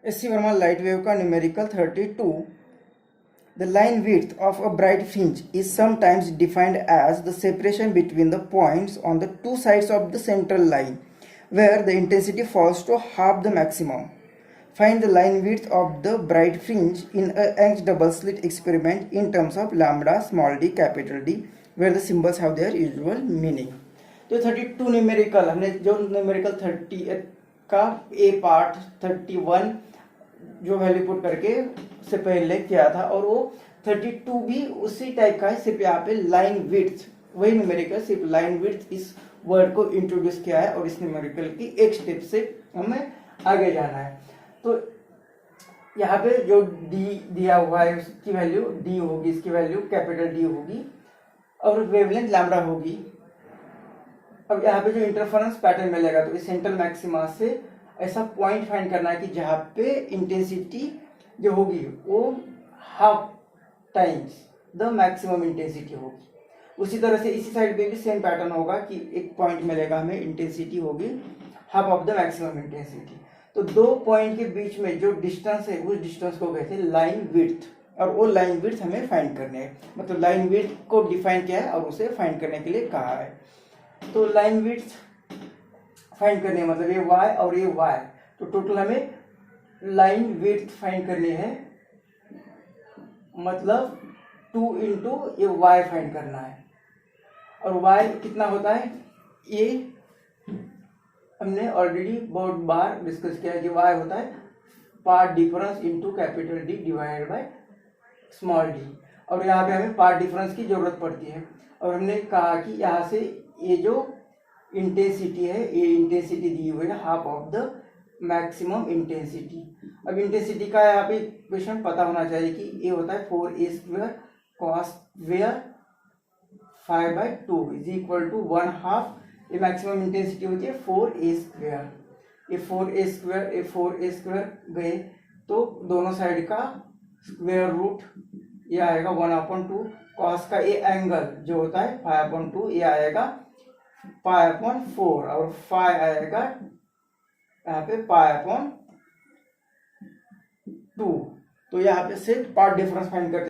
S C Verma light wave का numerical 32. The line width of a bright fringe is sometimes defined as the separation between the points on the two sides of the central line, where the intensity falls to half the maximum. Find the line width of the bright fringe in a Young's double slit experiment in terms of lambda, small d, capital D, where the symbols have their usual meaning. तो 32 numerical हमने जो numerical 30 का ए part 31 जो value put करके से पहले किया था, और वो 32 भी उसी टाइप का है, सिर्फ यहाँ पे लाइन विड्थ वही न्यूमेरिकल, सिर्फ लाइन विड्थ इस वर्ड को इंट्रोड्यूस किया है और इस न्यूमेरिकल की एक स्टेप से हमें आगे जाना है. तो यहाँ पे जो डी दिया हुआ है उसकी वैल्यू डी होगी, इसकी वैल्यू कैपिटल डी होगी और वेवलेंथ लैम्बडा होगी. अब यहाँ पे जो इंटरफेरेंस पैटर्न मिलेगा तो इस सेंट्रल मैक्सिमा से ऐसा पॉइंट फाइंड करना है कि जहाँ पे इंटेंसिटी जो होगी वो half times the maximum intensity होगी. उसी तरह से इसी साइड पे भी सेम पैटर्न होगा कि एक पॉइंट मिलेगा हमें, इंटेंसिटी होगी half of the maximum intensity. तो दो पॉइंट के बीच में जो डिस्टेंस है उस डिस्टेंस को कहते हैं लाइन विड्थ, और वो लाइन विड्थ हमें फाइंड करने है. मतलब लाइन विड्थ को डिफाइन किया है और उसे फाइंड करने के लिए कहा है. तो लाइन विड्थ फाइंड करनी है, मतलब ये y और ये y, तो टोटल हमें लाइन विड्थ फाइंड करनी है, मतलब 2 इंटू ये y फाइंड करना है. और y कितना होता है ये हमने ऑलरेडी बहुत बार डिस्कस किया है कि y होता है path difference into capital D divided by small d. और यहाँ पे हमें पार्ट डिफरेंस की जरूरत पड़ती है, और हमने कहा कि यहाँ से ये जो इंटेंसिटी है ये इंटेंसिटी दी हुई है half of the maximum intensity. अब इंटेंसिटी का यहाँ पे क्वेश्चन पता होना चाहिए कि ये होता है 4a² cos square 5/2 is equal to 1/2. ये मैक्सिमम इंटेंसिटी होती है 4a². ये 4a² गए तो दोनों साइड का स्क्वायर रूट ये आएगा 1/2. कॉस का ये एंगल जो होता है 5/2 ये आएगा 5/4, और 5 आएगा यहाँ पे 5/2. तो यहाँ पे से पार्ट डिफरेंस फाइंड करते